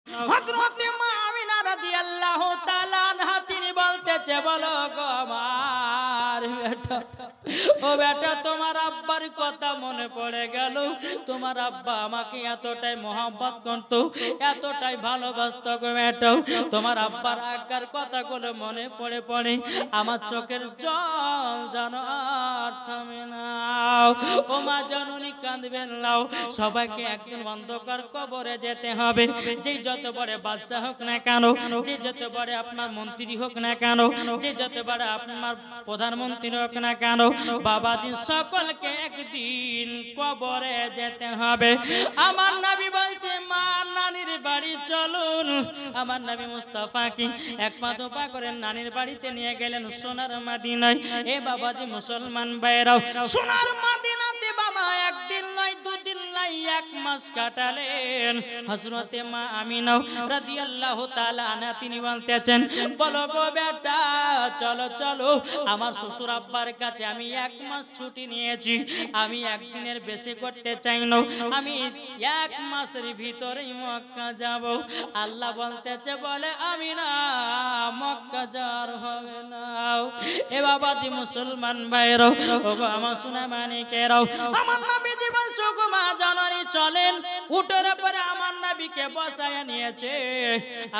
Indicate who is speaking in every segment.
Speaker 1: হযরতে মা আমিনা রাদিয়াল্লাহু তাআলা আনহা তিনি বলতেছে, বলো গো আমার বেটা, ও বেটা তোমার আব্বার কথা মনে পড়ে গেল। তোমার আব্বা আমাকে এতটাই মহব্বত করত, এতটাই ভালোবাসত গো বেটা। তোমার আব্বার আজ্ঞার কথাগুলো মনে পড়ে পড়ে আমার চোখের জল যেন আর থামে না। ও মা জননী কাঁদবেন নাও, সবাইকে একদিন অন্ধকার কবরে যেতে হবে। যে যত বড় বাদশা হোক না কেন, যে যত বড় আপনার মন্ত্রী হোক না কেন, যে যত বড় আপনার প্রধানমন্ত্রী হোক না কেন, বাবাজি সকলকে একদিন কবরে যেতে হবে। আমার নবী বলছে, মা নানির বাড়ি চলুন। আমার নবী মুস্তাফা কি এক পা দুপা করে নানির বাড়িতে নিয়ে গেলেন সোনার মদিনায়। এ বাবাজি মুসলমান ভাইরাও, সোনার মদিনাতে বাবা একদিন নয় দুদিন নয় 1 মাস কাটালেন। হযরতে মা আমিনা রাদিয়াল্লাহু তাআলা আনহা তিনি বলতেছেন, বলো গো বেটা চলো চলো আমার শ্বশুর আব্বার কাছে আমি 1 মাস ছুটি নিয়েছি, আমি একদিনের বেশি করতে চাই না, আমি 1 মাসের ভিতরেই মক্কা যাব। আল্লাহ বলতেছে, বলে আমিনা মক্কা যাওয়ার হবে না। এ বাবাজি মুসলমান ভাইরাও, ওগো আমার সোনা মানিকেরাও, আমার নবীজি বলছো গো মা জানারি চলেন। উটের উপরে আমার নবীকে বসায় নিয়েছে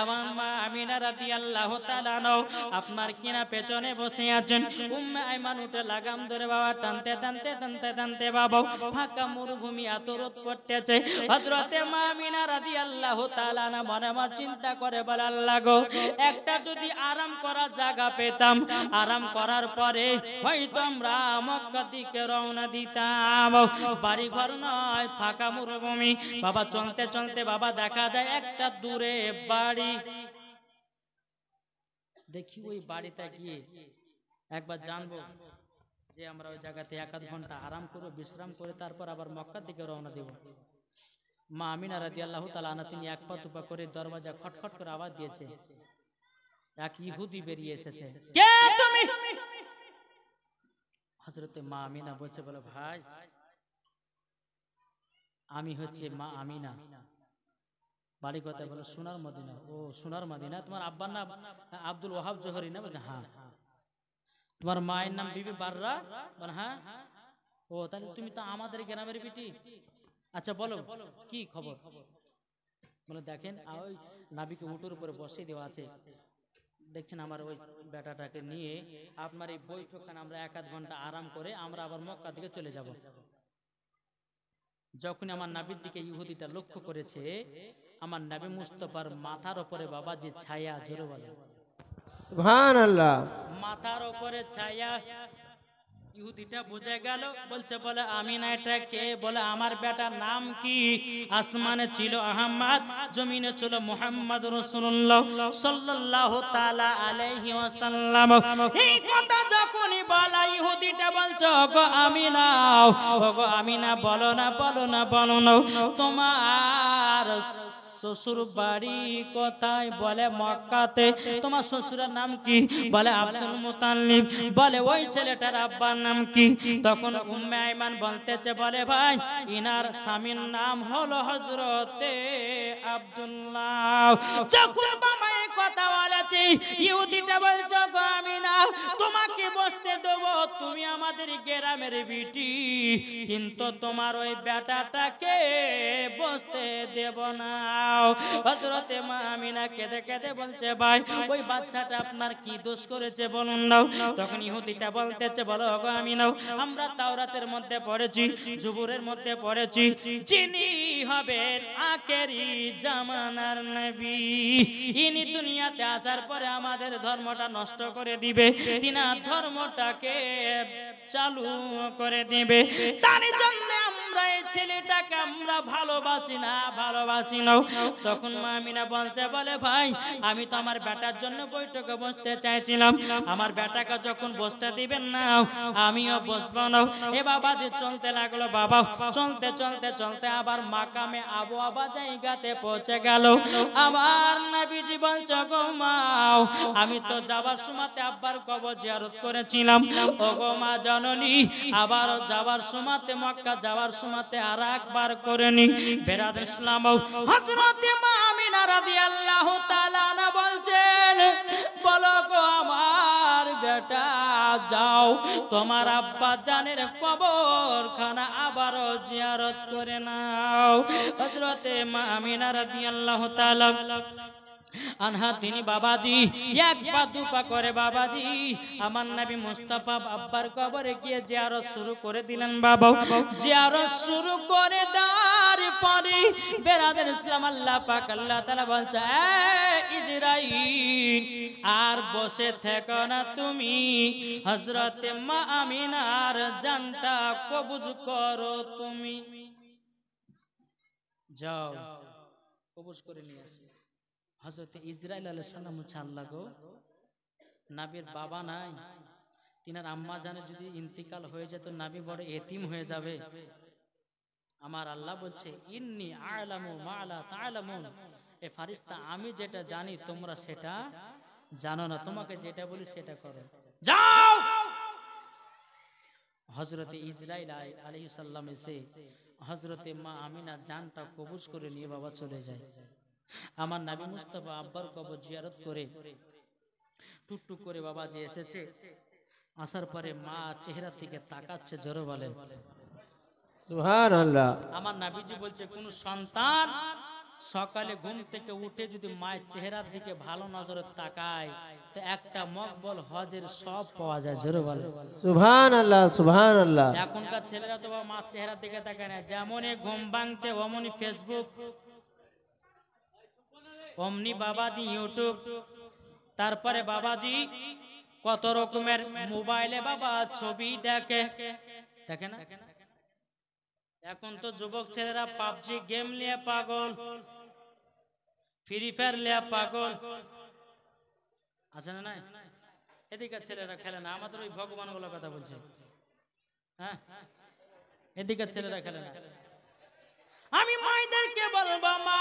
Speaker 1: আমার মা আমিনা রাদিয়াল্লাহু তাআলা আনহা আপনার কিনা পেছনে বসে আছেন। উম্মে আইমান উঠে লাগাম ধরে বাবা টানতে টানতে টানতে টানতে বাবা ফাঁকা মরুভূমি এত রোদ পড়তেছে। হযরতে মা আমিনা রাদিয়াল্লাহু তাআলা আনহা মনে মনে চিন্তা করে, বলে আল্লাহ গো, একটা যদি আরাম করার জায়গা পেতাম, আরাম করার পরে হয়তো আমরা মক্কা দিকে রওনা দিতাম। বাড়ি ঘর নয়, ফাঁকা মরুভূমি। বাবা চলতে চলতে বাবা দেখা যায় একটা দূরে বাড়ি। দেখি ওই বাড়িটা গিয়ে একবার জানবো যে আমরা ওই জায়গাতে 1-2 ঘন্টা আরাম করবো, বিশ্রাম করে তারপর আবার মক্কার দিকে রওনা দেব। মা আমিনা রাদিয়াল্লাহু তাআলা আনহা তিনি 1 পা 2 পা করে দরজা খটখট করে আওয়াজ দিয়েছে। এক ইহুদি বেরিয়ে এসেছে। কে তুমি? হযরতে মা আমিনা বলছে, বলে ভাই আমি হচ্ছে মা আমিনা। বাড়ি কথা বলে সোনার মদিনা। ও সোনার মদিনা, তোমার আব্বার নাম আব্দুল ওয়াহাব জোহরি না? বলছে হ্যাঁ। তোমার মায়ের নাম বিবি বাররা? বলে হ্যাঁ। ও তাহলে তুমি তো আমাদের গ্রামের বিটি। আচ্ছা বলো কি খবর? বলে দেখেন ওই নাবিকে উটের উপরে বসিয়ে দেওয়া আছে, দেখছেন আমার ওই বেটাটাকে নিয়ে আপনার এই বৈঠকখানে আমরা 1-2 ঘন্টা আরাম করে আমরা আবার মক্কা দিকে চলে যাব। যখন আমার নাবির দিকে ইহুদিটা লক্ষ্য করেছে, আমার নবী মুস্তাফার মাথার উপরে বাবা যে ছায়া, জোরে বলে
Speaker 2: সুবহানাল্লাহ,
Speaker 1: মাথার উপরে ছায়া। ইহুদিটা বুঝে গেল, বলছে বলে আমিনা এটা কে? বলে আমার বেটার নাম কি? আসমানে ছিল আহমদ, জমিনে ছিল মুহাম্মদ রাসূলুল্লাহ সাল্লাল্লাহু তাআলা আলাইহি ওয়াসাল্লাম। এই কথা যখনই বলা ইহুদিটা বলছে, ওগো আমিনা, ওগো আমিনা বলো না বলো না বলো না, তোমার শ্বশুর বাড়ি কোথায়? বলে মক্কাতে। তোমার শ্বশুরের নাম কি? বলে আব্দুল মুতাল্লিব। বলে ওই ছেলেটার আব্বার নাম কি? তখন উম্মে আইমান বলতেছে, বলে ভাই ইনার স্বামীর নাম হলো হযরতে আব্দুল্লাহ। যখন বাবা এই কথা বলেছে, ইহুদিটা বলছে, গো আমিনা তোমাকে বসতে দেবো, তুমি আমাদের গ্রামের বিটি, কিন্তু তোমার ওই বেটাটাকে বসতে দেব না। হযরতে মা আমিনা কেঁদে কেঁদে বলছে, ভাই ওই বাচ্চাটা আপনার কি দোষ করেছে বলুন না। তখন ইহুদিটা বলতেছে, বলো গো আমিনা, আমরা তাওরাতের মধ্যে পড়েছি, জবুরের মধ্যে পড়েছি, যিনি হবেন আখেরি জামানার নবী, ইনি দুনিয়াতে আসার পরে আমাদের ধর্মটা নষ্ট করে দিবে, তিনার ধর্মটাকে চালু করে দিবে। তার জন্য আমরা এই ছেলেটাকে আমরা ভালোবাসি না, ভালোবাসি না। তখন মা আমিনা বলছে, বলে ভাই আমি তো আমার বেটার জন্য বৈঠকে বসতে চাইছিলাম, আমার বেটাকে যখন বসতে দিবেন না আমিও বসবো না। এ বাবা যে চলতে লাগলো, বাবা চলতে চলতে চলতে আবার মাকামে আবু আবা জায়গাতে পৌঁছে গেল। আমার নবীজি বলছে, গো মা আমি তো যাবার সময়তে আব্বার কবর জিয়ারত করেছিলাম, ও গো মা জননী আবার যাবার সময়তে মক্কা যাওয়ার সময়তে আর একবার করে নি। বেরাদ ইসলাম হযরতে মা আমিনা আমিনা রাদিয়াল্লাহু তাআলা আনহা বলছেন, বলো গো আমার বেটা, যাও তোমার আব্বা জানের কবরখানা আবারও জিয়ারত করে নাও। হযরতে মা আমিনা রাদিয়াল্লাহু তাআলা আনহা তিনি বাবাজি এক পা দু পা করে বাবাজি আমার নবী মুস্তাফা আব্বার কবরে গিয়ে জিয়ারত শুরু করে দিলেন। বাবা জিয়ারত শুরু করে দেওয়ার পরে বেরাদার ইসলাম আল্লাহ পাক আল্লাহ তাআলা বলছে, ইজরাইল আর বসে থেকো না তুমি, হযরতে মা আমিনার জানটা কবজ করো তুমি, যাও কবজ করে নিয়ে আসো। হযরতে ইসরাইল আলাইহিস সালাম বলছে, আল্লাহ গো, নবীর বাবা নাই, তিনার আম্মা জানে যদি ইন্তিকাল হয়ে যেত নবী বড় এতিম হয়ে যাবে। আমার আল্লাহ বলছে, ইন্নী আ'লামু মা লা তা'লামুন, এ ফারিস্তা আমি যেটা জানি তোমরা সেটা জানো না, তোমাকে যেটা বলি সেটা করো, যাও। হযরতে ইসরাইল আলাইহিস সালাম এসে হযরতে মা আমিনার জানটা কবজ করে নিয়ে বাবা চলে যায়। আমার নবী মুস্তাফা আব্বার কবর জিয়ারত করে টুকটুক করে বাবা যে এসেছে, আসার পরে মা চেহারার দিকে তাকাচ্ছে, জোরে বলেন
Speaker 2: সুবহানাল্লাহ।
Speaker 1: আমার নবীজি বলছে, কোন সন্তান সকালে ঘুম থেকে উঠে যদি মায়ের চেহারার দিকে ভালো নজরে তাকায় তো একটা মকবুল হজের সব পাওয়া যায়, জোরে বলেন
Speaker 2: সুবহানাল্লাহ সুবহানাল্লাহ।
Speaker 1: এখনকার ছেলেরা তো বাবা মার চেহারার দিকে তাকায় না, যেমনই ঘুম ভাঙছে অমনি ফেসবুক, অমনি বাবাজি ইউটিউব, তারপরে বাবাজি কত রকমের মোবাইলে বাবা ছবি দেখে, দেখে না? এখন তো যুবক ছেলেরা পাবজি গেম নিয়ে পাগল, ফ্রি ফায়ার নিয়ে পাগল, আছে না নাই? এদিকে ছেলেরা খেলে না, আমাদের ওই ভগবান বলে কথা বলছে, হ্যাঁ এদিকে ছেলেরা খেলে না। আমি মাইদেরকে বলবো, মা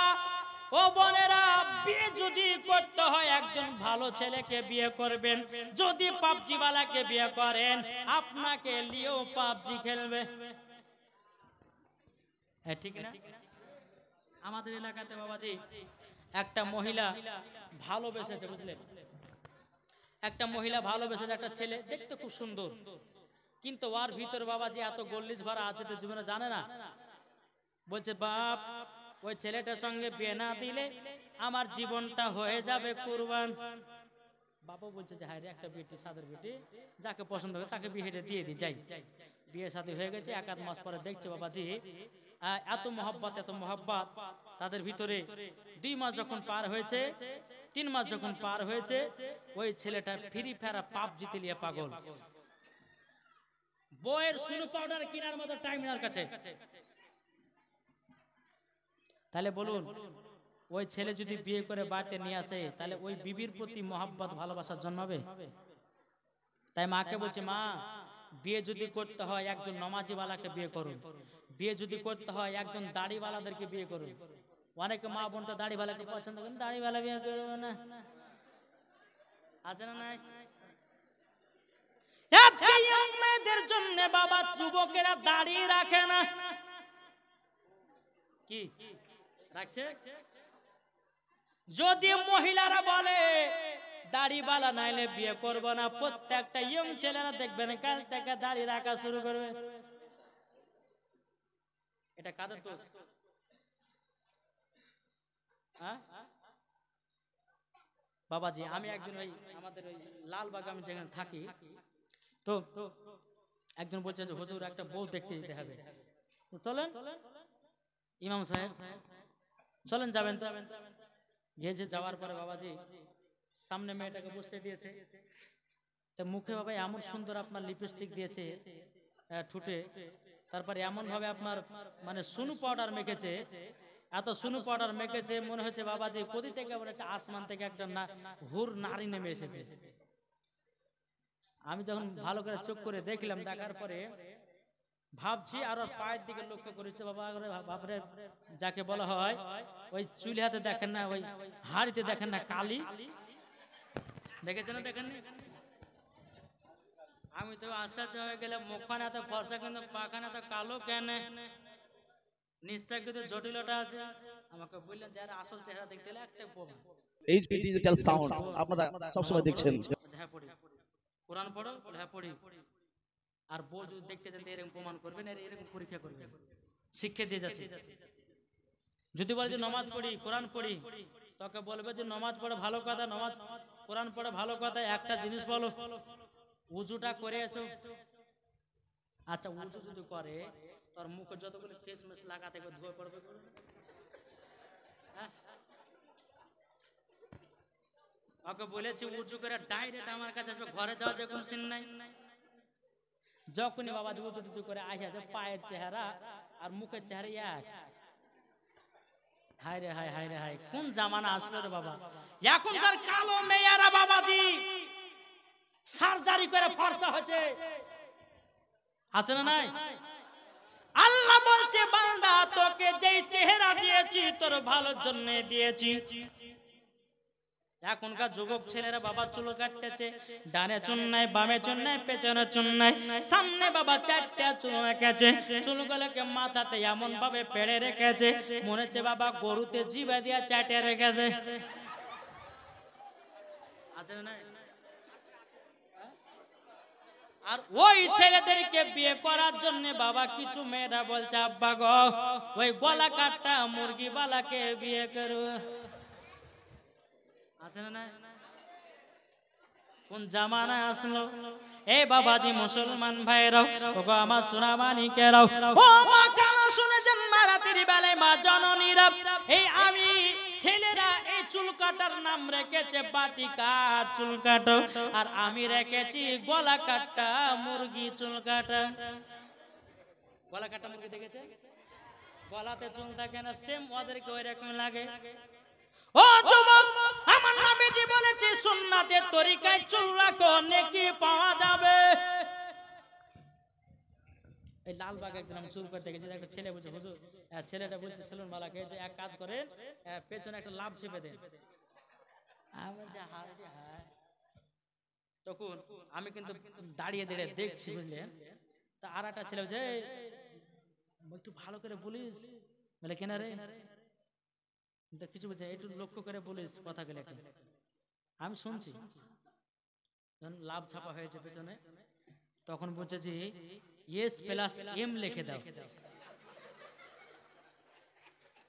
Speaker 1: ও বোনেরা, বিয়ে যদি করতে হয় একজন ভালো ছেলেকে বিয়ে করবেন, যদি পাবজি ওয়ালাকে বিয়ে করেন আপনাকে লিয়েও পাবজি খেলবে, হ্যাঁ ঠিক না? আমাদের এলাকাতে বাবাজি একটা মহিলা ভালোবেসেছে, বুঝলেন, একটা মহিলা ভালোবেসেছে একটা ছেলে, দেখতে খুব সুন্দর, কিন্তু ওর ভিতরে বাবাজি এত গল্লিশ ভরা আছে তো জীবনে জানে না। বলছে, বাপ ওই ছেলেটার সঙ্গে বিয়ে না দিলে আমার জীবনটা হয়ে যাবে কুরবান। বাবা বলছে যে, হায় রে, একটা বেটি, সাদের বেটি, যাকে পছন্দ হবে তাকে বিয়েটা দিয়ে দিই, যাই। বিয়ে শাদী হয়ে গেছে, এক আধ মাস পরে দেখছে বাবাজি এত মহব্বত তাদের ভিতরে। 2 মাস যখন পার হয়েছে, 3 মাস যখন পার হয়েছে, ওই ছেলেটা ফ্রি ফায়ার পাবজি লিয়ে পাগল, বইয়ের সুনো পাউডার কেনার মতো টাইম এর কাছে। তাহলে বলুন, ওই ছেলে যদি বিয়ে করে বাড়িতে নিয়ে আসে তাহলে ওই বিবির প্রতি মহব্বত ভালোবাসা জন্মাবে? তাই মাকে বলছে, মা বিয়ে যদি করতে হয় একজন নমাজিওয়ালাকে বিয়ে করুন, বিয়ে যদি করতে হয় একজন দাড়িওয়ালাদেরকে বিয়ে করুন। অনেকে মা বোন তো দাড়িওয়ালাকে পছন্দ করেন, দাড়িওয়ালা বিয়ে করবে না, আছে না নাই? আজকে ইয়ং মেয়েদের জন্য বাবা যুবকেরা দাড়ি রাখে না, কি রাখছে? যদি মহিলারা বলে দাড়িওয়ালা নাইলে বিয়ে করবো না, প্রত্যেকটা ইয়ং ছেলেরা দেখবেন কাল থেকে দাড়ি রাখা শুরু করবে। এটা কাদের দোষ? বাবাজি আমি একজন ওই আমাদের ওই লালবাগ আমি যেখানে থাকি, তো একজন বলছে যে হুজুর একটা বউ দেখতে যেতে হবে, চলেন ইমাম সাহেব চলেন, যাবেন তো। গিয়েছে, যাওয়ার পরে বাবাজি সামনে মেয়েটাকে বসতে দিয়েছে, তা মুখে বাবা এমন সুন্দর আপনার লিপস্টিক দিয়েছে ঠুটে, তারপরে এমন ভাবে আপনার মানে সুনু পাউডার মেখেছে, এত সুনু পাউডার মেখেছে মনে হচ্ছে বাবাজি কোথা থেকে মনে হচ্ছে আসমান থেকে একটা হুর নারী নেমে এসেছে। আমি যখন ভালো করে চোখ করে দেখলাম, দেখার পরে ভাবছি আর ওর পায়ের দিকে লক্ষ্য করেছি, বাবা বাপরে, যাকে বলা হয় ওই চুলিহাতে দেখেন না, ওই হাড়িতে দেখেন না কালি, দেখেছেন না? দেখেন, আমি তো আশ্চর্য হয়ে গেলাম, মুখখানা এত ফর্সা কিন্তু পাখানা এত কালো কেন, নিশ্চয় কিন্তু জটিলতা আছে। আমাকে বললেন যে আরে আসল চেহারা দেখতে হলে একটা বোমা।
Speaker 3: এইচপি ডিজিটাল সাউন্ড আপনারা সবসময় দেখছেন।
Speaker 1: হ্যাঁ পড়ি, কোরআন পড়ো, হ্যাঁ পড়ি। আর বউ যদি দেখতে যেতে এরকম প্রমাণ করবেন, এরকম পরীক্ষা করবেন, শিক্ষা দিয়ে যাচ্ছে। যদি বলে যে নমাজ পড়ি, কোরআন পড়ি, তোকে বলবে যে নমাজ পড়ে ভালো কথা, নমাজ কোরআন পড়ে ভালো কথা, একটা জিনিস বলো, উজুটা করে এসো। আচ্ছা উজু যদি করে, তোর মুখে যতগুলো ফেস মেস লাগাতে ধুয়ে পড়বে, হ্যাঁ? ওকে বলেছি উজু করে ডাইরেক্ট আমার কাছে আসবে, ঘরে যাওয়ার যে কোনো সিন নাই। যখনই বাবা উজু টুজু করে আসে আছে, পায়ের চেহারা আর মুখের চেহারা এক। হায় রে হায়, হায় রে হায়, কোন জামানা আসলো রে বাবা। এখনকার কালো মেয়েরা বাবাজি সার্জারি করে ফর্সা হচ্ছে, আছে না নাই? আল্লাহ বলছে বান্দা তোকে যেই চেহারা দিয়েছি তোর ভালোর জন্য দিয়েছি। এখনকার যুবক ছেলেরা বাবা চুল কাটতেছে, ডানে চুল নাই, বামে চুল নাই, পেছনে চুল নাই, সামনে বাবা চারটা চুল রেখেছে, চুলগুলোকে মাথাতে এমন ভাবে পেড়ে রেখেছে মনে হচ্ছে বাবা গরুতে জিভা দিয়া চাটে রেখেছে, আছে না? আর ওই ছেলেদেরকে বিয়ে করার জন্য বাবা কিছু মেয়েরা বলছে আব্বা গো ওই গলা কাটা মুরগি বালাকে বিয়ে করো, আছে না? কোন জামানা আসলো এ বাবাজি মুসলমান ভাইরাও, ওগো আমার সোনামানিকেরাও, ও মা কালো শুনেছেন মা রাতের বেলায় মা জননীরা, এই আমি ছেলেরা এই চুল কাটার নাম রেখেছে বাটি কাট চুল কাটো, আর আমি রেখেছি গলা কাটা মুরগি চুল কাটা। গলা কাটা মুরগি দেখেছে, গলাতে চুল থাকে না, সেম ওদেরকে ওই রকম লাগে। ও যুবক, আমার নবীজি বলেছে সুন্নাতের তরিকায় চুল রাখো নেকি পাওয়া যাবে। এই লালবাগ একজন আমি চুল করতে গেছি, একটা ছেলে বলছে হুজুর, ছেলেটা বলছে সেলুন বালাকে যে এক কাজ করে পেছনে একটা লাভ চেপে দেন। তখন আমি কিন্তু দাঁড়িয়ে দাঁড়িয়ে দেখছি বুঝলেন, তা আর একটা ছেলে বলছে একটু ভালো করে বলিস, বলে কেনা রে কিছু বলছে একটু লক্ষ্য করে বলিস কথা গেলে। আমি শুনছি যখন লাভ ছাপা হয়েছে পেছনে, তখন বলছে যে এস প্লাস এম লিখে দাও।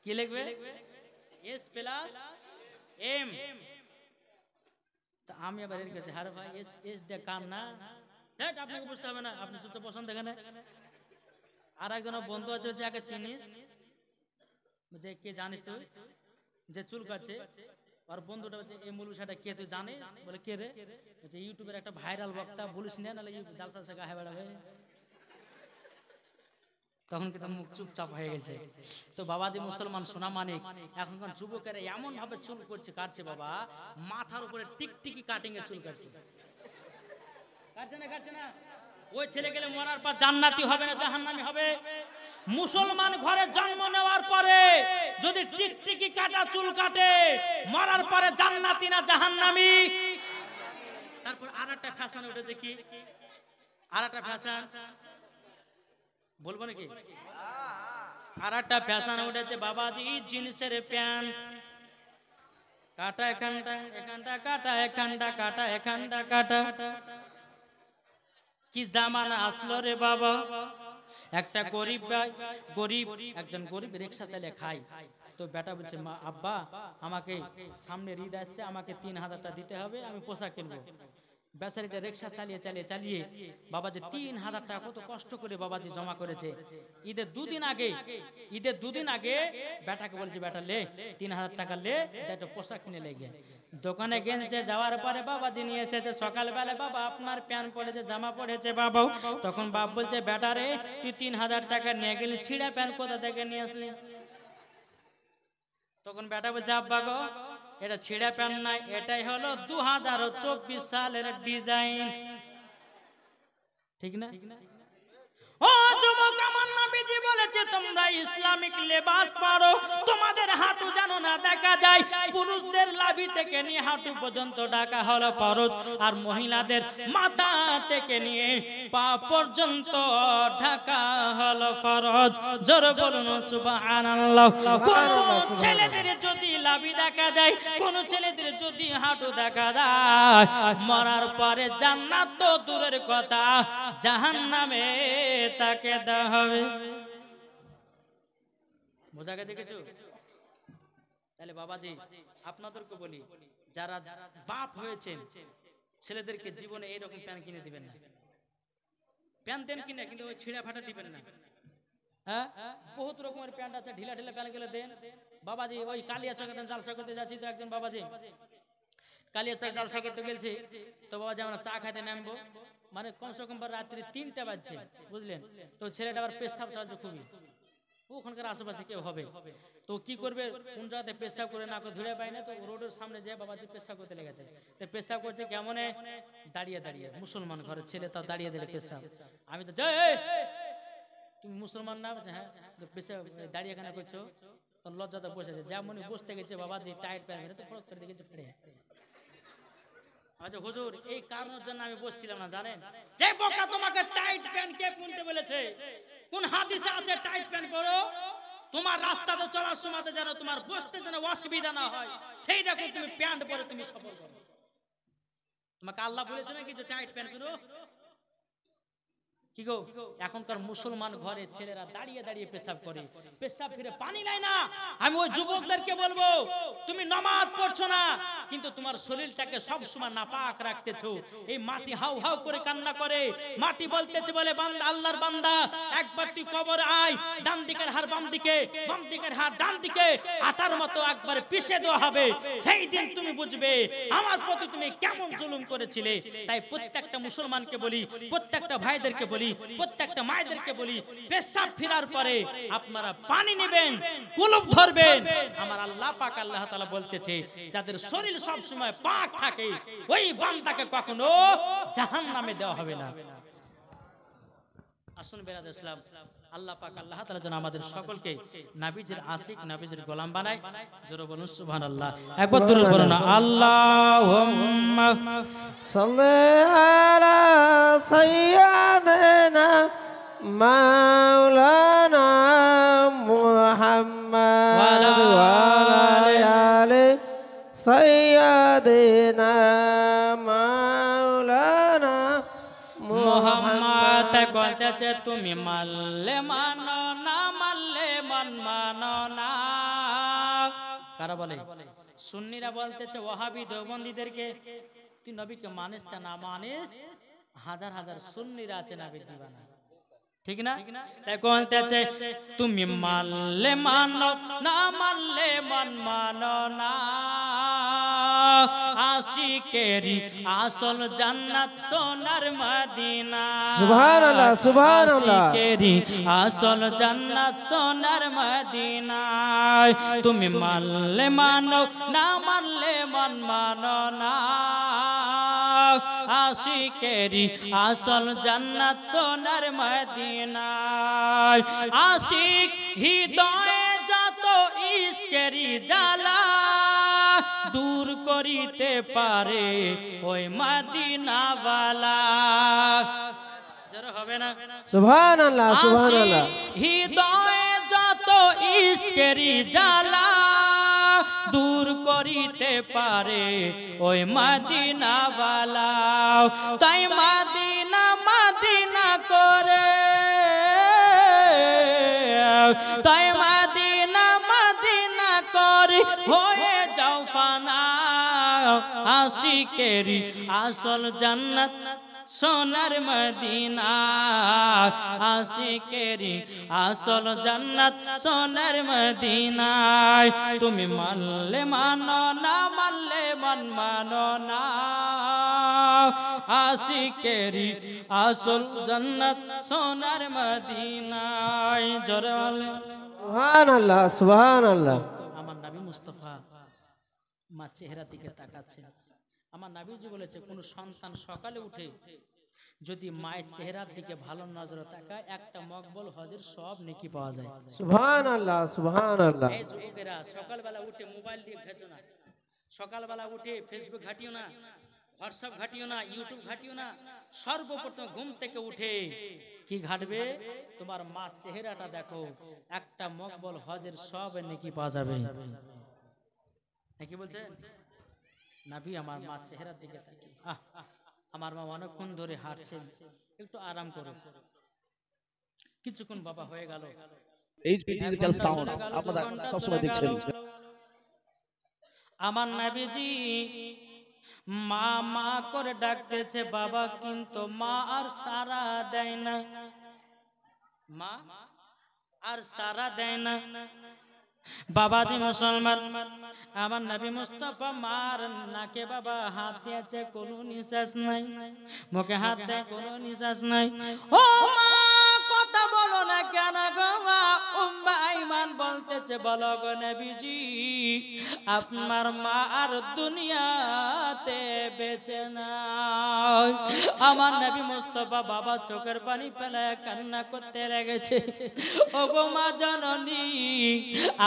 Speaker 1: কি লিখবে? S plus M. তা আমি আবার এর কাছে হারে ভাই এস এস দিয়ে কাম না, আপনাকে বুঝতে হবে না, আপনি শুধু পছন্দ দেখেন। আর একজন বন্ধু আছে যে একে চিনিস, যে কে জানিস তুই যে চুল কাটছে, আর বন্ধুটা বলছে এই মুলুসাটা কে তুই জানিস, বলে কে রে, বলছে ইউটিউবের একটা ভাইরাল বক্তা, বলিস না নাহলে জালসা জালসা গায়ে বেড়াবে। তখন কিন্তু মুখ চুপচাপ হয়ে গেছে। তো বাবাজি মুসলমান সোনা মানিক, এখনকার যুবকেরা এমন ভাবে চুল করছে কাটছে বাবা, মাথার উপরে টিকটিকি কাটিং এর চুল কাটছে, কাটছে না কাটছে না। ওই ছেলে গেলে মরার পর জান্নাতি হবে না জাহান্নামী হবে? মুসলমান ঘরে জন্ম নেওয়ার পরে যদি টিকটিকি কাটা চুল কাটে, মরার পরে জান্নাতি না জাহান্নামী? তারপর আরেকটা ফ্যাশন উঠেছে, কি আরেকটা ফ্যাশন বলবো নাকি? আরেকটা ফ্যাশন উঠেছে বাবাজি জিন্সের প্যান্ট, কাটা এখানটা, এখানটা কাটা, এখানটা কাটা, এখানটা কাটা। কি জামানা আসলো রে বাবা। একটা গরিব একজন গরিব রিক্সা চালিয়ে খায়, তো বেটা বলছে মা আব্বা আমাকে সামনে ঈদ আসছে, আমাকে 3000 টাকা দিতে হবে, আমি পোশাক কিনবো। বেচারিটা রিক্সা চালিয়ে চালিয়ে চালিয়ে বাবাজি 3000 টাকা কত কষ্ট করে বাবাজি জমা করেছে। ঈদের দুদিন আগে বেটাকে বলছে বেটা লে 3000 টাকা লে, একটা পোশাক কিনে লেগে দোকানে গেছে। যাওয়ার পরে বাবাজি নিয়ে এসেছে সকালবেলা, বাবা আপনার প্যান্ট পড়েছে, জামা পড়েছে বাবা। তখন বাপ বলছে বেটা রে তুই 3000 টাকা নিয়ে গেলি, ছিঁড়া প্যান্ট কোথা থেকে নিয়ে আসলি? তখন বেটা বলছে আব্বা গো এটা ছিঁড়া প্যান্ট নাই, এটাই হলো 2024 সালের ডিজাইন, ঠিক না? ও যুবক, আমার নবীজি বলেছে তোমরা ইসলামিক লেবাস পরো, তোমাদের হাঁটু যেন না দেখা যায়, পুরুষদের লাভ নাভি থেকে নিয়ে হাঁটু পর্যন্ত ঢাকা হলো ফরজ, আর মহিলাদের মাথা থেকে নিয়ে পা পর্যন্ত ঢাকা হলো ফরজ। জোরে বলুন সুবহানাল্লাহ। কোন ছেলেদের যদি লাভি দেখা দেয়, কোন ছেলেদের যদি হাঁটু দেখা দেয়, মরার পরে জান্নাত তো দূরের কথা, জাহান্নামে তাকে দেওয়া হবে। বোঝা গেছে কিছু? তাহলে বাবাজি আপনাদেরকে বলি, যারা বাপ হয়েছেন ছেলেদেরকে জীবনে এইরকম প্যান্ট কিনে দিবেন না। প্যান্ট দেন কিনে, কিন্তু ওই ছিঁড়া ফাটা দিবেন না। হ্যাঁ, বহুত রকমের প্যান্ট আছে, ঢিলা ঢিলা প্যান্ট গুলো দেন। বাবাজি ওই কালিয়াচকে জালসা করতে যাচ্ছি তো, একজন বাবাজি কালিয়াচক জালসা করতে গেছি তো বাবাজি আমরা চা খাইতে নামবো, মানে কমসে কম রাত্রি 3টা বাজছে, বুঝলেন? তো ছেলেটা আবার পেশাব চলছে খুবই, ওখানকার আশেপাশে কেউ হবে তো কি করবে, কোন জায়গাতে পেশাব করে না করে ধরে পায় না, তো রোডের সামনে যায় বাবাজি পেশাব করতে লেগেছে। তো পেশাব করছে কেমনে, দাঁড়িয়ে দাঁড়িয়ে, মুসলমান ঘরের ছেলে তাও দাঁড়িয়ে দিলে পেশাব। আমি তো তুমি মুসলমান না? হ্যাঁ। তো পেশাব দাঁড়িয়ে কেন করছো? তো লজ্জাতে বসেছে, যেমন বসতে গেছে বাবাজি টাইট প্যান্ট তো ফরক করে দেখেছে ফেড়ে। আচ্ছা হুজুর, এই কারণের জন্য আমি বসছিলাম না, জানেন? যে বোকা তোমাকে টাইট প্যান্ট কে পরতে বলেছে? কোন হাদিসে আছে টাইট প্যান্ট পরো? তোমার রাস্তাতে চলার সময় যেন তোমার বসতে যেন অসুবিধা না হয়, সেই রকম তুমি প্যান্ট পরে তুমি সফর করো। তোমাকে আল্লাহ বলেছে নাকি যে টাইট প্যান্ট পরো? কি গো, এখনকার মুসলমান ঘরে ছেলেরা দাঁড়িয়ে দাঁড়িয়ে পেশাব করে, পেশাব ফিরে পানি নাই না। আমি ওই যুবকদেরকে বলবো, তুমি নামাজ পড়ছো না কিন্তু তোমার শরীরটাকে সব সময় নাপাক রাখতেছো। এই মাটি হাউ হাউ করে কান্না করে, মাটি বলতেছে বলে বান্দা, আল্লাহর বান্দা একবার তুই কবর আয়, ডান দিকের হাড় বাম দিকে, বাম দিকের হাড় ডান দিকে আটার মতো একবার পিষে দেওয়া হবে, সেই দিন তুমি বুঝবে আমার প্রতি তুমি কেমন জুলুম করেছিলে। তাই প্রত্যেকটা মুসলমানকে বলি, প্রত্যেকটা ভাইদেরকে বলি, প্রত্যেকটা মায়েদেরকে বলি, পেশাব ফেরার পরে আপনারা পানি নেবেন, কুলুপ ধরবেন। আমার আল্লাহ পাক আল্লাহ তাআলা বলতেছে, যাদের শরীর সব সময় পাক থাকে ওই বান্দাকে কখনো জাহান্নামে দেওয়া হবে না। আসুন বেরাদ ইসলাম, আল্লাহ পাক আল্লাহ তাআলা যেন আমাদের সকলকে নবীজির আশিক, নবীজির গোলাম বানায়। জোরে বলুন সুবহানাল্লাহ। একবার দরুদ পড়ুন, আল্লাহুম্মা
Speaker 2: সাল্লি আলা সাইয়্যিদিনা মাওলানা মুহাম্মদ ওয়া আলা আলি সাইয়্যিদিনা মাওলানা
Speaker 1: মুহাম্মদ। বলতেছে তুমি মানলে মানো না, মানলে মন মানো না। কারা বলে? সুন্নিরা বলতেছে ওয়াহাবি দেওবন্দীদেরকে, তুই নবীকে মানিস না মানিস, হাজার হাজার সুন্নিরা আছে নবীর দিওয়ানা, ঠিক না? তাই বলতেছে তুমি মানলে মানো না, মানলে মন মানো না। আশিকেরি আসল জান্নাত সোনার মদিনা।
Speaker 2: সুবহানাল্লাহ, সুবহানাল্লাহ।
Speaker 1: আশিকেরি আসল জান্নাত সোনার মদিনা। তুমি মানলে মানো না, মানলে মন মানো না। আশিকেরি আসল জান্নাত সোনার মদিনায়। আশিক হৃদয়ে যত ইশকেরি জ্বালা দূর করিতে পারে ওই মদিনাওয়ালা। জোরে হবে না?
Speaker 2: সুবহানাল্লাহ, সুবহানাল্লাহ।
Speaker 1: হৃদয়ে যত ইশকেরি জ্বালা দূর করিতে পারে ওই মদিনাওয়ালা। তাই মদিনা মদিনা করে, তাই মদিনা মদিনা করে হয়ে যাও ফানা। আশিকেরি আসল জান্নাত সোনার মদিনা। আশিকেরি আসল জান্নাত সোনার মদিনায়। তুমি মানলে মানো না, মানলে মন মানো না। আশিকেরি আসল জান্নাত সোনার মদিনায়। জোরে বলে
Speaker 2: সুবহানাল্লাহ, সুবহানাল্লাহ।
Speaker 1: আমার নবী মুস্তাফা মা চেহারা দিকে তাকাচ্ছে। আমার নবীজি বলেছে কোন সন্তান সকালে উঠে যদি মায়ের চেহারার দিকে ভালো নজরে তাকায়, একটা মকবুল হজের সব নেকি পাওয়া যায়।
Speaker 2: সুবহানাল্লাহ, সুবহানাল্লাহ।
Speaker 1: এই যুবকেরা সকালবেলা উঠে মোবাইল দিয়ে ঘেঁচো না, সকালবেলা উঠে ফেসবুক ঘাটিও না, হোয়াটসঅ্যাপ ঘাটিও না, ইউটিউব ঘাটিও না, সর্বপ্রথম ঘুম থেকে উঠে কি ঘাটবে? তোমার মা চেহারাটা দেখো, একটা মকবল হজের সব নেকি পাওয়া যাবে। নাকি বলছে নাবি আমার মা চেহারার দিকে তাকিয়ে, আমার মা অনেকক্ষণ ধরে হাঁটছে, একটু আরাম করো। কিছুক্ষণ বাবা হয়ে গেল,
Speaker 3: এইচপি ডিজিটাল সাউন্ড আপনারা সবসময় দেখছেন।
Speaker 1: আমার নবীজি মা মা করে ডাকতেছে বাবা, কিন্তু মা আর সারা দেয় না, মা আর সারা দেয় না। বাবাজি মুসলমান, আমার নবী মুস্তাফা মার নাকে বাবা হাত দিয়েছে, কোনো নিঃশ্বাস নাই, মুখে হাত দেয়, কোনো নিঃশ্বাস নাই। ও মা কথা বলো না কেন গো মা? উম্মে আইমান বলতেছে, বলো গো নবীজি, আপনার মা আর দুনিয়াতে বেঁচে নাই। আমার নবী মুস্তাফা বাবা চোখের পানি ফেলে কান্না করতে লেগেছে। ও গো মা জননী,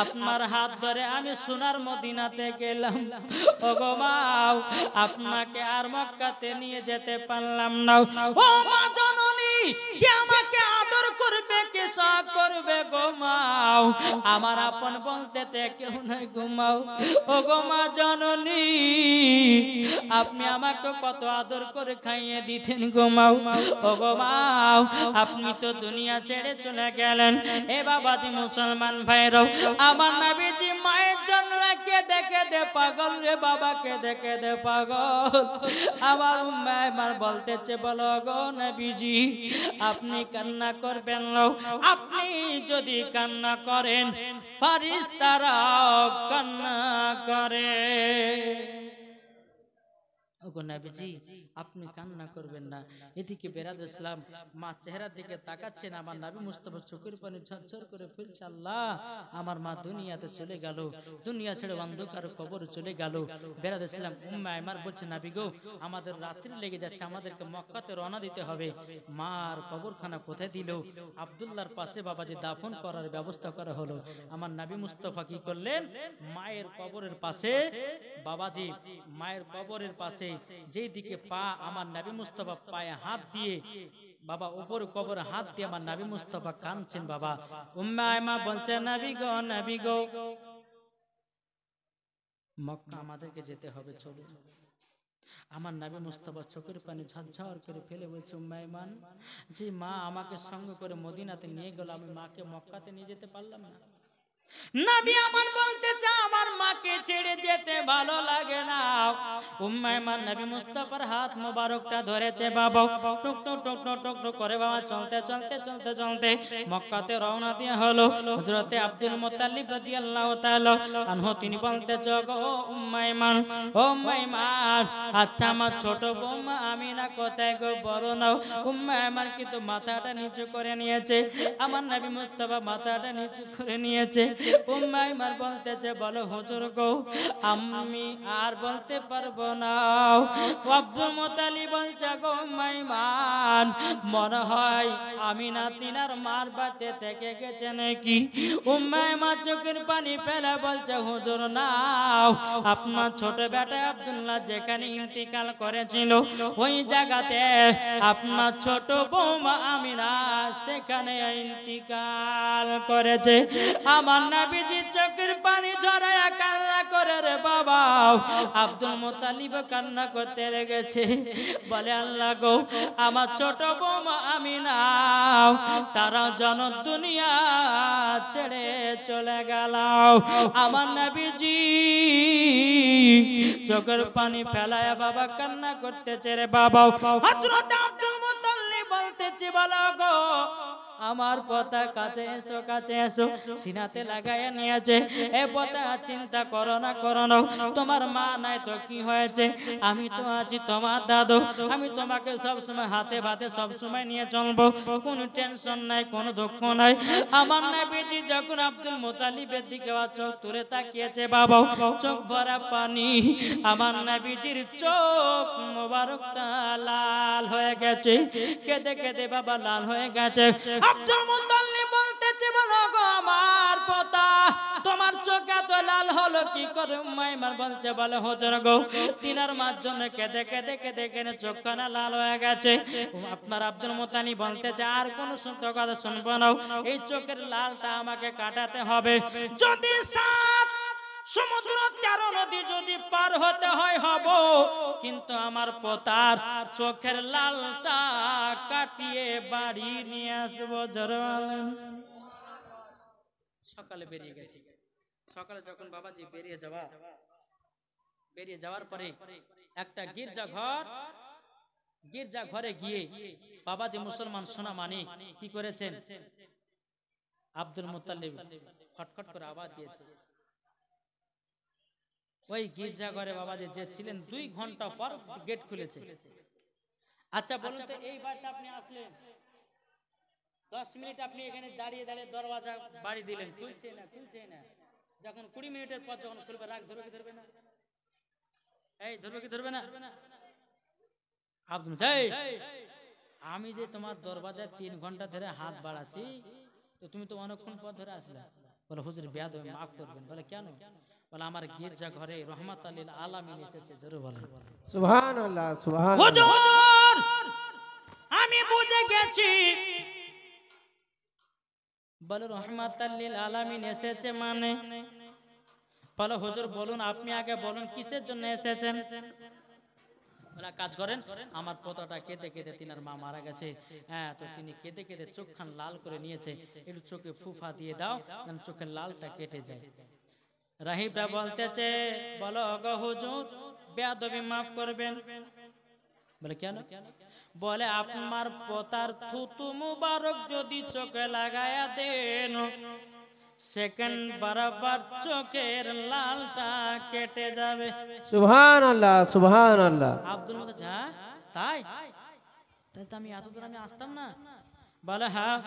Speaker 1: আপনার হাত ধরে আমি সোনার মদিনাতে গেলাম, ও গো মা আপনাকে আর মক্কাতে নিয়ে যেতে পারলাম না। ও মা জননী, কে আমাকে আদর করবে, কে সব করবে গো মা? আমার আপন বলতে কেউ নাই গো মা। ও গো মা জননী, আপনি আমাকে কত আদর করে খাইয়ে দিতেন গো মা। ও গো মা, আপনি তো দুনিয়া ছেড়ে চলে গেলেন। এ বাবাজি মুসলমান ভাইরাও, আমার নবীজি মায়ের জন্য দেখে দে পাগল রে, বাবাকে দেখে দে পাগল। আমার উম্মে আইমান বলতেছে, বলো গো নবীজি, আপনি কান্না করবেন না। আপনি যদি কান্না করেন, ফারিস্তারাও কান্না করে। ওগো নবীজি, আপনি কান্না করবেন না। এদিকে বেরাদ ইসলাম মা চেহারার দিকে তাকাচ্ছেন, আমার নবী মুস্তাফা চোখের পানি ঝরঝর করে ফেলছে। আল্লাহ, আমার মা দুনিয়াতে চলে গেল, দুনিয়া ছেড়ে অন্ধকার কবর চলে গেল। বেরাদ ইসলাম উম্মে আইমান বলছে, নবী গো, আমাদের রাত্রি লেগে যাচ্ছে, আমাদেরকে মক্কাতে রওনা দিতে হবে। মার কবরখানা কোথায় দিল? আব্দুল্লাহর পাশে বাবাজি দাফন করার ব্যবস্থা করা হলো। আমার নবী মুস্তাফা কি করলেন? মায়ের কবরের পাশে, বাবাজি মায়ের কবরের পাশে যেই দিকে পা, আমার নবী মুস্তাফা পায়ে হাত দিয়ে, বাবা উপর কবরে হাত দিয়ে আমার নবী মুস্তাফা কাঁদছেন। বাবা উম্মে আইমান বলছে, নবী গো, নবী গো, মক্কা আমাদেরকে যেতে হবে, চলো। আমার নবী মুস্তাফা চোখের পানি ঝরঝর করে ফেলে বলছে, উম্মে আইমান, যে মা আমাকে সঙ্গে করে মদিনাতে নিয়ে গেল, আমি মাকে মক্কাতে নিয়ে যেতে পারলাম না। নবী আমার বলতেছে, আমার মাকে ছেড়ে যেতে ভালো লাগে না। উম্মে আইমান নবী মুস্তাফার হাত মোবারকটা ধরেছে, বাবা টুক টুক টুক টুক টুক টুক করে বাবা চলতে চলতে চলতে চলতে মক্কাতে রওনা দিয়ে হলো। হযরতে আব্দুল মুত্তালিব রাদিয়াল্লাহু তাআলা আনহু তিনি বলতেছে, গো উম্মে আইমান, ও উম্মে আইমান, আচ্ছা আমার ছোট বৌমা আমিনা কোথায় গো, বলো না। উম্মে আইমান কিন্তু মাথাটা নিচু করে নিয়েছে, আমার নবী মুস্তাফা মাথাটা নিচু করে নিয়েছে। উম্মে আইমান বলতেছে, বলো হুজুর গো, আমি আর বলতে পারবো না। আব্দুল মুত্তালিব বলছে, গো উম্মে আইমান, মনে হয় আমিনা তিনার মার বাড়িতে থেকে গেছে নাকি? উম্মে আইমান চোখের পানি ফেলে বলছে, হুজুর নাও, আপনার ছোট বেটা আব্দুল্লাহ যেখানে ইন্তিকাল করেছিল, ওই জায়গাতে আপনার ছোট বৌমা আমিনা সেখানে ইন্তিকাল করেছে। আমার নবীজি চোখের পানি ঝরায়া কান্না করে রে বাবা। আব্দুল মুত্তালিব কান্না করতে লেগেছে, বলে, আল্লাহ গো, আমার ছোট বৌমা আমিনা তারা জন দুনিয়া ছেড়ে চলে গেল। আমার নবীজি চোখের পানি ফেলায়া বাবা কান্না করতেছে রে বাবা। হযরত আব্দুল মুত্তালিব বলতেছে, বলো গো, আমার পতা কাছে এসো, কাছে এসো, সিনাতে লাগাইয়া নিয়েছে। এ পতা চিন্তা করো না, করো না, তোমার মা নাই তো কি হয়েছে, আমি তো আছি তোমার দাদু, আমি তোমাকে সবসময় হাতে ভাতে সবসময় নিয়ে চলবো, কোনো টেনশন নাই, কোনো দুঃখ নাই। আমার নবীজি যখন আব্দুল মুত্তালিবের দিকে চোখ তুলে তাকিয়েছে বাবা, চোখ ভরা পানি, আমার নবীজির চোখ মোবারকটা লাল হয়ে গেছে, কেঁদে কেঁদে বাবা লাল হয়ে গেছে। আব্দুল মুত্তালিব বলতেছে, বলো গো আমার পোতা, তোমার চোখ এত লাল হলো কি করে? মাইমার বলছে বলে হুজুর গো, তিনার মার জন্য কেঁদে কেঁদে কেঁদে কেঁদে চোখখানা লাল হয়ে গেছে। আপনার আব্দুল মুত্তালিব বলতেছে আর কোন সত্য কথা শুনবো না, এই চোখের লালটা আমাকে কাটাতে হবে। যদি 7 সমুদ্র 13 নদী যদি পার হতে হয় হব, কিন্তু আমার পোতার চোখের লালটা কাটিয়ে বাড়ি নিয়ে আসবো। জোরে বলেন। সকালে বেরিয়ে গেছে। সকালে যখন বাবাজি বেরিয়ে যাওয়ার পরে একটা গির্জা ঘরে গিয়ে বাবাজি মুসলমান সোনা মানিক কি করেছেন? আব্দুল মুত্তালিব খটখট করে আওয়াজ দিয়েছে। ওই গির্জা ঘরে বাবাজি যে ছিলেন 2 ঘন্টা পর গেট খুলেছে। আচ্ছা বলুন তো, এই বারটা আপনি আসলেন 10 মিনিট, আপনি এখানে দাঁড়িয়ে দাঁড়িয়ে দরওয়াজা বাড়ি দিলেন, খুলছে না। যখন 20 মিনিটের পর যখন খুলবে, রাগ ধরবে কি ধরবে না? এই ধরবে কি ধরবে না? আব্দুল আমি যে তোমার দরওয়াজায় 3 ঘন্টা ধরে হাত বাড়াচ্ছি, তো তুমি তো অনেকক্ষণ পর ধরে আসলে। বলে হুজুর বেয়াদব, মাফ করবেন। বলে কেন? বলে আমার গির্জা ঘরে রহমাতুল লিল আলামিন এসেছে। জোরে বলেন
Speaker 2: সুবহানাল্লাহ, সুবহানাল্লাহ।
Speaker 1: হুজুর আমি বুঝে গেছি। বলে রহমাতুল লিল আলামিন এসেছে মানে? বলে হুজুর বলুন, আপনি আগে বলুন কিসের জন্য এসেছেন? বলে কাজ করেন, আমার পোতাটা কেঁদে কেঁদে তিনার মা মারা গেছে, হ্যাঁ, তো তিনি কেঁদে কেঁদে চোখখান লাল করে নিয়েছে, একটু চোখে ফুফা দিয়ে দাও, যেন চোখের লালটা কেটে যায়। রাহিবরা বলতেছে বলো গো হুজুর, বেয়াদবি মাফ করবেন। বলে কেন? বলে আপনার পোতার থুতু মুবারক যদি চোখে লাগায়া দেন, সেকেন্ড বরাবর চোখের লালটা কেটে যাবে।
Speaker 2: সুবহানাল্লাহ, সুবহানাল্লাহ।
Speaker 1: আব্দুল মুত্তালিব হ্যাঁ তাই? তাই তো আমি এতদূর আমি আসতাম না। বলে হ্যাঁ।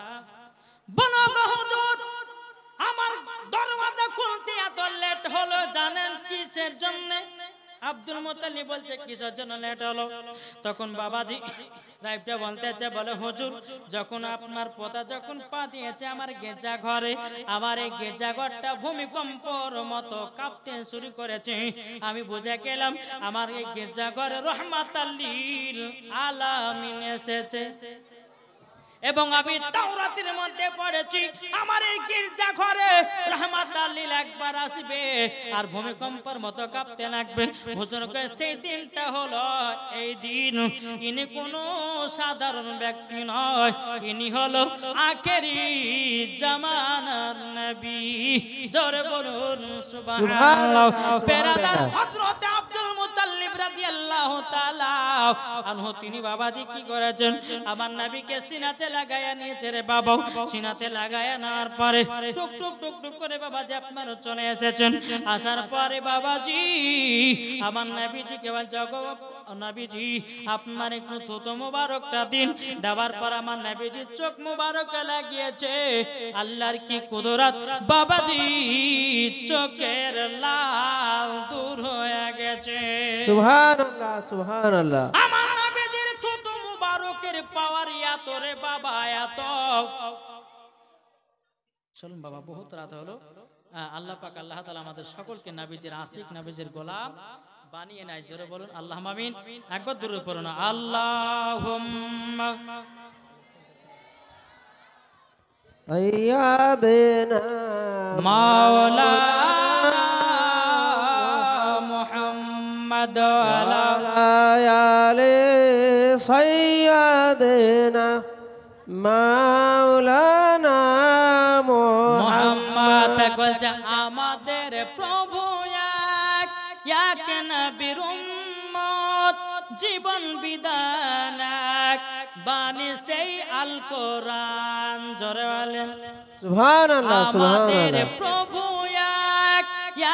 Speaker 1: বলো গো হুজুর, আমার দরওয়াজা খুলতে এত লেট হলো, জানেন কিসের জন্য? আব্দুল মুত্তালিব বলছে কিসের জন্য লেট হলো? তখন বাবাজি রাইবটা বলতেছে বলে হুজুর, যখন আপনার পোতা যখন পা দিয়েছে আমার গির্জা ঘরে, আমার এই গির্জা ঘরটা ভূমিকম্পর মতো কাঁপতে শুরু করেছে। আমি বুঝে গেলাম আমার এই গির্জা ঘরে রহমাতুল লিল আলামিন এসেছে। এবং আমি তাওরাতের মধ্যে পড়েছি আমার এই গির্জা ঘরে রহমাতুল লিল একবার আসবে আর ভূমিকম্পের মতো কাঁপতে লাগবে। হুজুর কয় সেই দিনটা হলো এই দিন। ইনি কোনো সাধারণ ব্যক্তি নয়, ইনি হলো আখেরি জামানার নবী। জোরে বলুন সুবহানাল্লাহ। বেরাদার হযরত আব্দুল মুত্তালিব রাদিয়াল্লাহু তাআলা আনহু তিনি বাবাজি কি করেছেন? আমার নবীকে সিনাতে লাগায়া নিয়েছে রে বাবা। সিনাতে লাগায়া নেওয়ার পরে টুক টুক টুক টুক করে বাবাজি আপনারা চলে এসেছেন। আসার পরে বাবাজি আমার নবীজিকে বলছে গো নবীজি, আপনার একটু থুতু মুবারকটা দিন। দেওয়ার পর আমার নবীজি চোখ মুবারক লাগিয়েছে। আল্লাহর কি কুদরত, বাবাজি চোখের লাল দূর হয়ে গেছে।
Speaker 2: সুবহানাল্লাহ, সুবহানাল্লাহ।
Speaker 1: আমার নবীজির থুতু মুবারকের পাওয়ার এত রে বাবা, এত। চলুন বাবা, বহুত রাত হলো। আল্লাহ পাক আল্লাহ তাআলা আমাদের সকলকে নবীজির আশিক, নবীজির গোলাম বানিয়ে নাই। জোরে বলুন আল্লাহুম্মা আমিন। একবার দরুদ পড়ুন আল্লাহুম্মা
Speaker 2: সাইয়্যিদিনা
Speaker 1: মাওলানা মুহাম্মদ আলা
Speaker 2: আলি সাইয়্যিদিনা মাওলানা
Speaker 1: মুহাম্মদ। বলছে আমাদের প্রভু এক নবীর উম্মত, জীবন বিধান বাণী সেই আল কোরআন। জোরে বলেন
Speaker 2: সুবহানাল্লাহ,
Speaker 1: আমাদের
Speaker 2: সুবহানাল্লাহ।
Speaker 1: প্রভু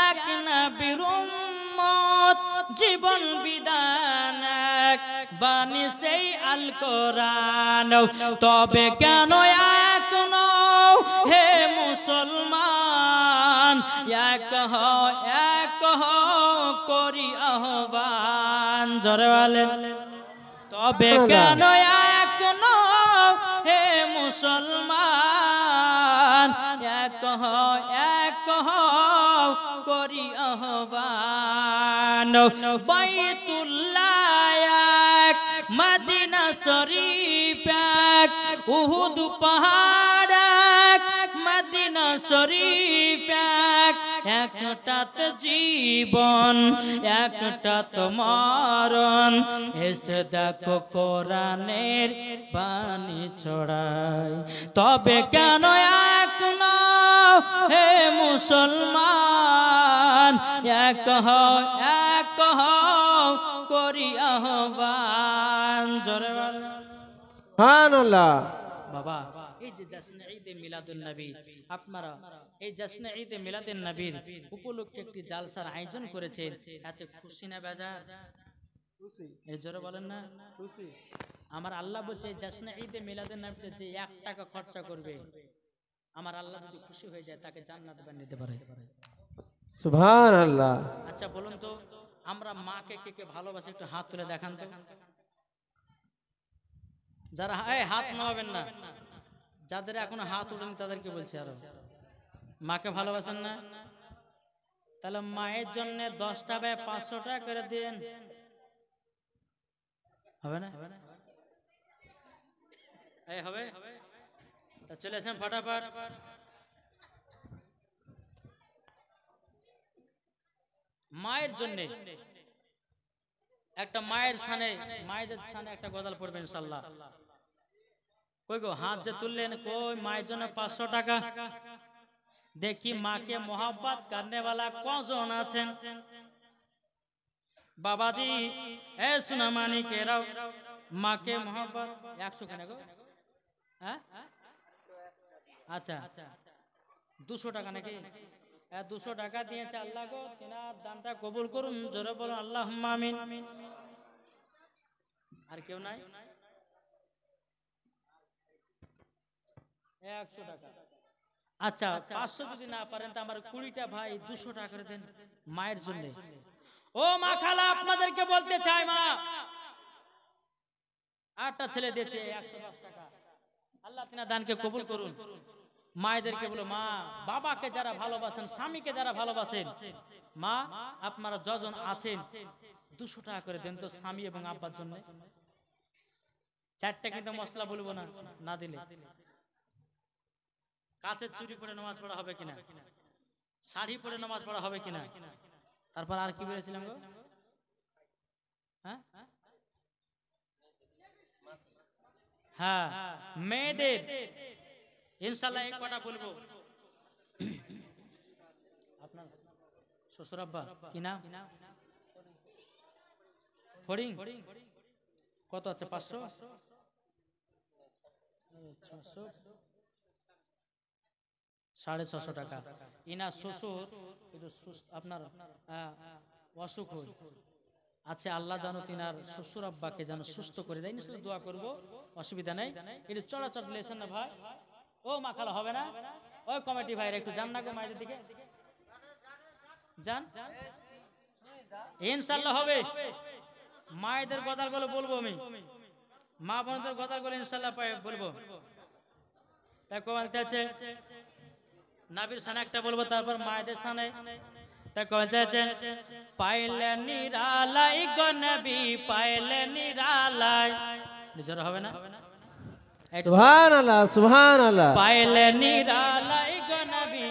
Speaker 1: এক নবীর উম্মত, জীবন বিধান বাণী সেই আল কোরআন। তবে কেন এক নও হে মুসলমান, এক হও করি আহ্বান। জোরে বলেন তবে কেন এক নও হে মুসলমান, এক হও করি আহ্বান বাইতুল্লাহ এক মদিনা শরীফ এক উহুদ পাহাড় এক মদিনা শরীফ এক একটা তো জীবন একটা তো মরণ এসে দেখো কোরআনের বাণী ছড়ায় তবে কেন এক নও হে মুসলমান এক হও করি আহ্বান জোরে বল
Speaker 2: সুবহানাল্লাহ।
Speaker 1: বাবা এই যে জাশ্নে ঈদে মিলাদুন নবী আপনারা এই জাশ্নে ঈদে মিলাদুন নবীর উপলক্ষে একটি জালসার আয়োজন করেছেন এত খুশি না বেজার এই জোরে বলেন না খুশি আমার আল্লাহ বলছে জাশ্নে ঈদে মিলাদুন নবীতে যে 1 টাকা খরচা করবে আমার আল্লাহ যদি খুশি হয়ে যায় তাকে জান্নাত বানিয়ে দিতে পারে
Speaker 2: সুবহানাল্লাহ।
Speaker 1: আচ্ছা বলুন তো আমরা মাকে কে কে ভালোবাসি একটু হাত তুলে দেখান তো যারা হাত নামাবেন না যাদের এখনো হাত উঠেনি তাদেরকে বলছি আরো মাকে ভালোবাসেন না তাহলে মায়ের জন্য 10 টাকা 500 টাকা করে দেন হবে না এই হবে তা চলে আসেন ফটাফট মায়ের জন্য একটা মায়ের সানে মায়েদের সানে একটা গজল পড়বেন ইনশাআল্লাহ কই গো হাত যে তুললেন কই মায়ের জন্য 500 টাকা দেখি মাকে मोहब्बत करने वाला कौन আছেন বাবাজি এ সুনামানি কেরাও মাকে मोहब्बत 100 কেন গো হ্যাঁ আচ্ছা 200 টাকা নাকি 200 টাকা দিয়েছে আল্লাহ গো তিনার দানটা কবুল করুন জোরে বলুন আল্লাহুম্মা আমিন আর কেউ নাই 100 টাকা আচ্ছা 500 যদি না পারেন তো আমার 20টা ভাই 200 টাকা করে দেন মায়ের জন্য ও মা খালা আপনাদেরকে বলতে চাই মা 8টা ছেলে দিয়েছে 110 টাকা আল্লাহ তিনার দানকে কবুল করুন মায়েদেরকে বলো মা বাবাকে যারা ভালোবাসেন স্বামীকে যারা ভালোবাসেন মা আপনারা যজন আছেন 200 টাকা করে দেন তো স্বামী এবং আব্বার জন্য 4টা কিন্তু মশলা বলবো না না দিলে কাচের চুরি পরে নামাজ পড়া হবে কিনা শাড়ি পরে নামাজ পড়া হবে কিনা তারপর আর কি বলেছিলাম গো হ্যাঁ হ্যাঁ মেয়েদের ইনশাআল্লাহ এক কথা বলবো আপনার শ্বশুর আব্বা কি নাম ফড়িং কত আছে 500 600 650 টাকা ইনা শ্বশুর একটু আপনার অসুখ হয় আচ্ছা আল্লাহ জানো তিনার শ্বশুর আব্বাকে যেন সুস্থ করে দেয় নিশ্চয় দোয়া করব অসুবিধা নাই একটু চড়াচড় লেছেন না ভাই ও মা খালা হবে না ওই কমিটি ভাইরা একটু যান না গো মায়েদের দিকে যান ইনশাআল্লাহ হবে মায়েদের কথাগুলো বলবো আমি মা বোনদের কথাগুলো ইনশাআল্লাহ বলবো তাই বলতে আছে নাবির সানে একটা বলবো তারপর মায়েদের সানে তাই বলতে আছে পাইলে নিরালাই গো নবী পাইলে নিরালাই নিজের হবে না
Speaker 2: সুবহানাল্লাহ সুবহানাল্লাহ।
Speaker 1: পাইলে নিরালাই গো নবী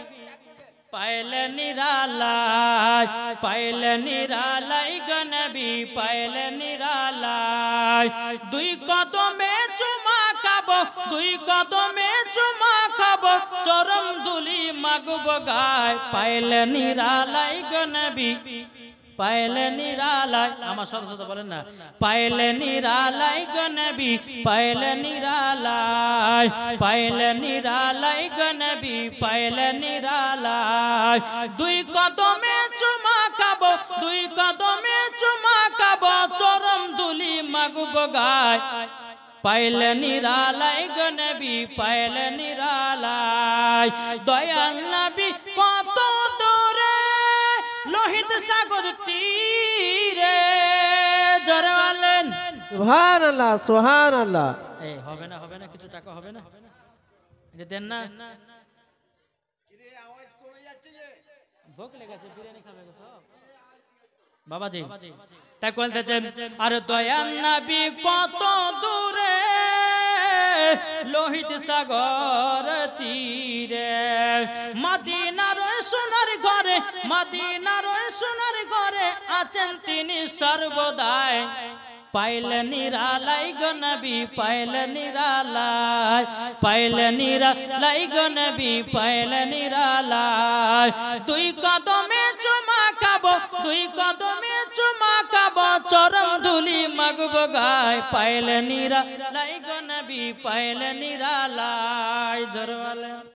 Speaker 1: পাইলে নিরালাই পাইলে নিরালাই গো নবী পাইলে নিরালাই দুই কদমে চুমা খাবো দুই কদমে চুমা খাবো চরম দুলি মাগব গায় পাইলে নিরালাই গো নবী পাইলে নিরালাই আমার সাথে সাথে বলেন না পাইলে নিরালাই গো নবী পাইলে নিরালাই পাইলে নিরালাই গো নবী পাইলে নিরালাই দুই কদমে চুমা খাবো দুই কদমে চুমা খাবো চরম দুলি মাগব গায় পাইলে নিরালাই গো নবী পাইলে নিরালাই দয়াল নবী কত দূরে লোহিত সাগর তীরে জোরে বলেন
Speaker 2: সুবহানাল্লাহ সুবহানাল্লাহ।
Speaker 1: এই হবে না কিছু টাকা হবে না এটা দেন না ভোগ লেগেছে বিরিয়ানি খাবে গো সব বাবাজি তাই বলতেছেন আর দয়ার নবী কত দূরে লোহিত সাগর তীরে মদিনার সোনার ঘরে মদিনার সোনার ঘরে আছেন তিনি সর্বদাই পাইলে নিরালাই গো নবী পাইলে নিরালাই পাইলে নিরালাই গো নবী পাইলে নিরালাই দুই কদমে চুমা খাবো দুই কদমে চুমা খাবো চরম ধুলি মাগবো গায় পাইলে নিরালাই গো নবী পাইলে নিরালাই জোরওয়ালে